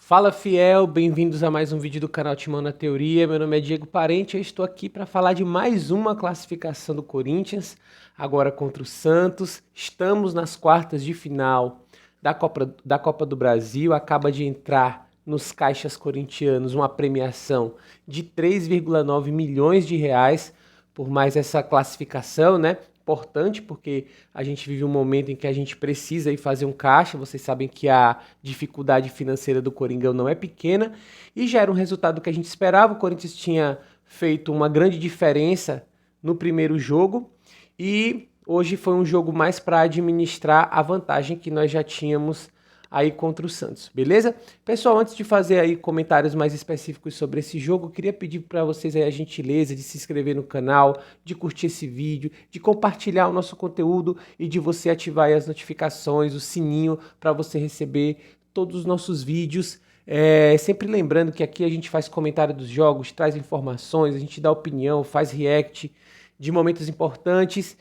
Fala fiel, bem-vindos a mais um vídeo do canal Timão na Teoria. Meu nome é Diego Parente, eu estou aqui para falar de mais uma classificação do Corinthians, agora contra o Santos. Estamos nas quartas de final da Copa do Brasil, acaba de entrar nos caixas corintianos uma premiação de 3,9 milhões de reais por mais essa classificação, né? Importante porque a gente vive um momento em que a gente precisa ir fazer um caixa. Vocês sabem que a dificuldade financeira do Coringão não é pequena e já era um resultado que a gente esperava. O Corinthians tinha feito uma grande diferença no primeiro jogo e hoje foi um jogo mais para administrar a vantagem que nós já tínhamos aí contra o Santos, beleza? Pessoal, antes de fazer aí comentários mais específicos sobre esse jogo, eu queria pedir para vocês aí a gentileza de se inscrever no canal, de curtir esse vídeo, de compartilhar o nosso conteúdo e de você ativar aí as notificações, o sininho para você receber todos os nossos vídeos. Sempre lembrando que aqui a gente faz comentário dos jogos, traz informações, a gente dá opinião, faz react de momentos importantes.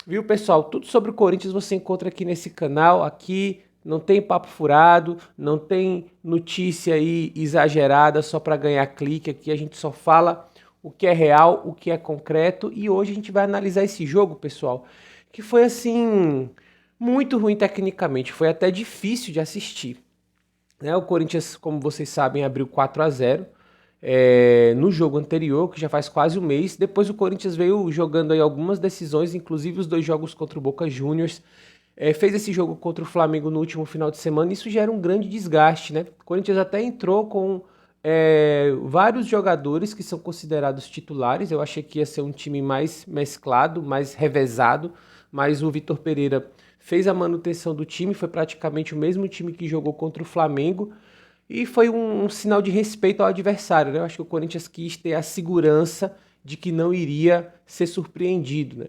Viu, pessoal? Tudo sobre o Corinthians você encontra aqui nesse canal, aqui. Não tem papo furado, não tem notícia aí exagerada só para ganhar clique. Aqui a gente só fala o que é real, o que é concreto. E hoje a gente vai analisar esse jogo, pessoal, que foi assim muito ruim tecnicamente. Foi até difícil de assistir, né? O Corinthians, como vocês sabem, abriu 4-0 no jogo anterior, que já faz quase um mês. Depois o Corinthians veio jogando aí algumas decisões, inclusive os dois jogos contra o Boca Juniors. Fez esse jogo contra o Flamengo no último final de semana, isso gera um grande desgaste, né? O Corinthians até entrou com vários jogadores que são considerados titulares. Eu achei que ia ser um time mais mesclado, mais revezado, mas o Vitor Pereira fez a manutenção do time, foi praticamente o mesmo time que jogou contra o Flamengo, e foi um sinal de respeito ao adversário, né? Eu acho que o Corinthians quis ter a segurança de que não iria ser surpreendido, né?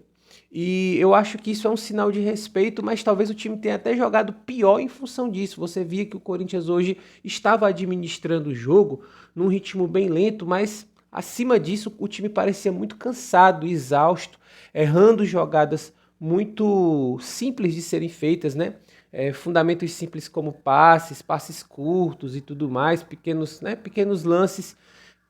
E eu acho que isso é um sinal de respeito, mas talvez o time tenha até jogado pior em função disso. Você via que o Corinthians hoje estava administrando o jogo num ritmo bem lento, mas acima disso o time parecia muito cansado, exausto, errando jogadas muito simples de serem feitas, né? Fundamentos simples como passes curtos e tudo mais, pequenos lances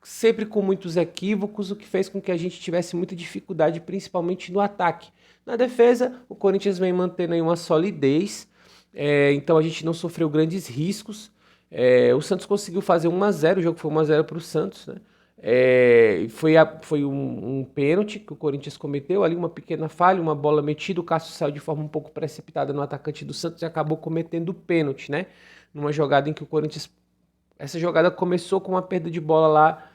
sempre com muitos equívocos, o que fez com que a gente tivesse muita dificuldade, principalmente no ataque. Na defesa, o Corinthians vem mantendo aí uma solidez, então a gente não sofreu grandes riscos. O Santos conseguiu fazer 1-0, o jogo foi 1-0 para o Santos, né? Foi um pênalti que o Corinthians cometeu, ali uma pequena falha, uma bola metida, o Cássio saiu de forma um pouco precipitada no atacante do Santos e acabou cometendo o pênalti, né? Numa jogada em que o Corinthians... Essa jogada começou com uma perda de bola lá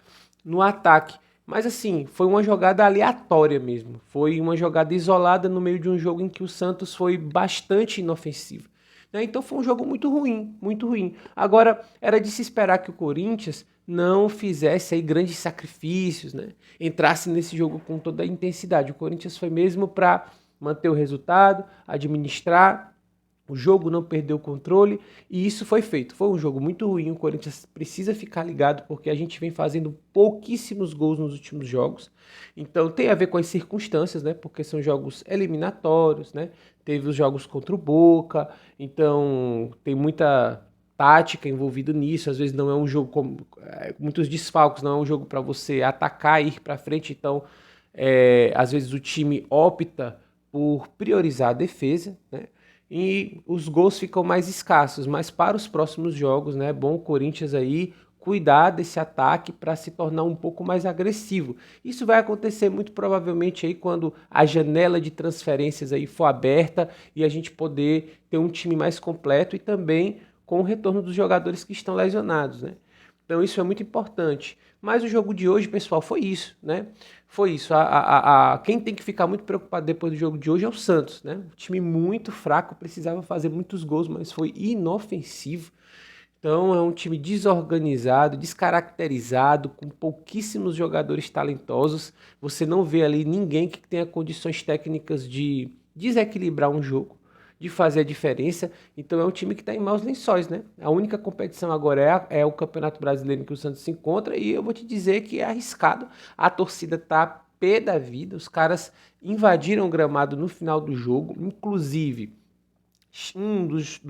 no ataque. Mas assim, foi uma jogada aleatória mesmo. Foi uma jogada isolada no meio de um jogo em que o Santos foi bastante inofensivo, né? Então foi um jogo muito ruim, muito ruim. Agora, era de se esperar que o Corinthians não fizesse aí grandes sacrifícios, né? Entrasse nesse jogo com toda a intensidade. O Corinthians foi mesmo para manter o resultado, administrar o jogo, não perdeu o controle e isso foi feito. Foi um jogo muito ruim, o Corinthians precisa ficar ligado porque a gente vem fazendo pouquíssimos gols nos últimos jogos. Então tem a ver com as circunstâncias, né? Porque são jogos eliminatórios, né? Teve os jogos contra o Boca, então tem muita tática envolvida nisso. Às vezes não é um jogo com muitos desfalques, não é um jogo para você atacar e ir para frente. Então, às vezes o time opta por priorizar a defesa, né? E os gols ficam mais escassos, mas para os próximos jogos, né, é bom o Corinthians aí cuidar desse ataque para se tornar um pouco mais agressivo. Isso vai acontecer muito provavelmente aí quando a janela de transferências aí for aberta e a gente poder ter um time mais completo e também com o retorno dos jogadores que estão lesionados, né? Então isso é muito importante. Mas o jogo de hoje, pessoal, foi isso, né? Foi isso. Quem tem que ficar muito preocupado depois do jogo de hoje é o Santos, né? O time muito fraco, precisava fazer muitos gols, mas foi inofensivo. Então é um time desorganizado, descaracterizado, com pouquíssimos jogadores talentosos. Você não vê ali ninguém que tenha condições técnicas de desequilibrar um jogo, de fazer a diferença. Então é um time que está em maus lençóis, né? A única competição agora é o Campeonato Brasileiro em que o Santos se encontra e eu vou te dizer que é arriscado. A torcida tá pé da vida, os caras invadiram o gramado no final do jogo, inclusive um dos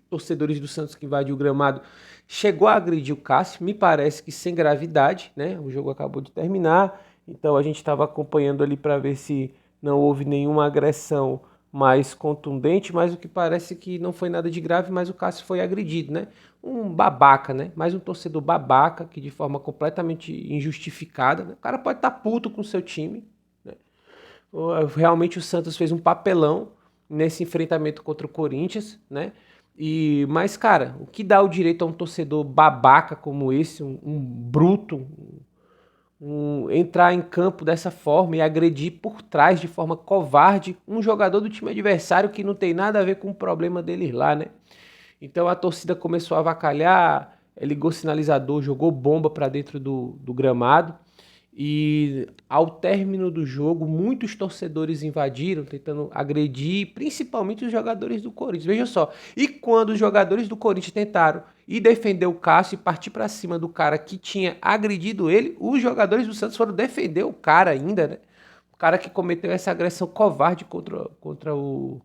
torcedores do Santos que invadiu o gramado chegou a agredir o Cássio, me parece que sem gravidade, né? O jogo acabou de terminar, então a gente estava acompanhando ali para ver se não houve nenhuma agressão mais contundente, mas o que parece que não foi nada de grave, mas o Cássio foi agredido, né? Um babaca, né? Mais um torcedor babaca que de forma completamente injustificada, né? O cara pode estar puto com o seu time, né? Realmente o Santos fez um papelão nesse enfrentamento contra o Corinthians, né? Mas, cara, o que dá o direito a um torcedor babaca como esse, um bruto, entrar em campo dessa forma e agredir por trás de forma covarde um jogador do time adversário que não tem nada a ver com o problema deles lá, né? Então a torcida começou a avacalhar, ligou sinalizador, jogou bomba para dentro do gramado. E ao término do jogo, muitos torcedores invadiram, tentando agredir, principalmente os jogadores do Corinthians. Veja só, e quando os jogadores do Corinthians tentaram ir defender o Cássio e partir para cima do cara que tinha agredido ele, os jogadores do Santos foram defender o cara ainda, né? O cara que cometeu essa agressão covarde contra o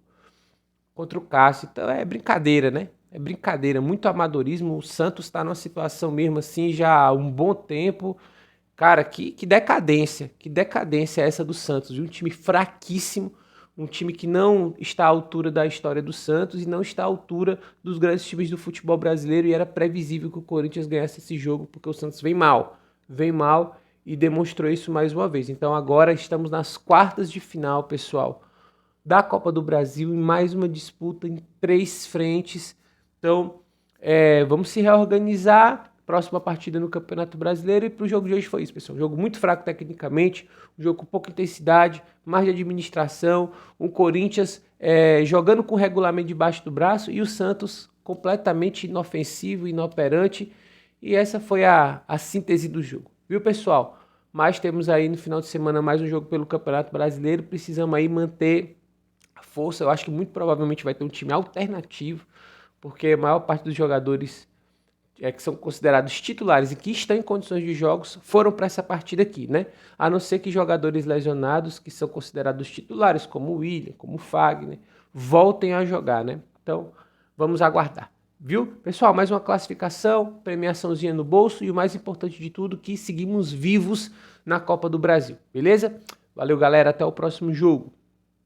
Cássio. Então é brincadeira, né? É brincadeira, muito amadorismo. O Santos está numa situação mesmo assim já há um bom tempo. Cara, que decadência é essa do Santos, viu? Um time fraquíssimo, um time que não está à altura da história do Santos e não está à altura dos grandes times do futebol brasileiro, e era previsível que o Corinthians ganhasse esse jogo, porque o Santos vem mal e demonstrou isso mais uma vez. Então agora estamos nas quartas de final, pessoal, da Copa do Brasil, em mais uma disputa em 3 frentes. Então, vamos se reorganizar. Próxima partida no Campeonato Brasileiro, e para o jogo de hoje foi isso, pessoal. Um jogo muito fraco tecnicamente, um jogo com pouca intensidade, mais de administração, o Corinthians jogando com o regulamento debaixo do braço e o Santos completamente inofensivo, inoperante, e essa foi a síntese do jogo, viu, pessoal? Mas temos aí no final de semana mais um jogo pelo Campeonato Brasileiro, precisamos aí manter a força. Eu acho que muito provavelmente vai ter um time alternativo, porque a maior parte dos jogadores que são considerados titulares e que estão em condições de jogos foram para essa partida aqui, né? A não ser que jogadores lesionados que são considerados titulares, como o William, como o Fagner, voltem a jogar, né? Então, vamos aguardar, viu? Pessoal, mais uma classificação, premiaçãozinha no bolso e o mais importante de tudo, que seguimos vivos na Copa do Brasil, beleza? Valeu, galera, até o próximo jogo.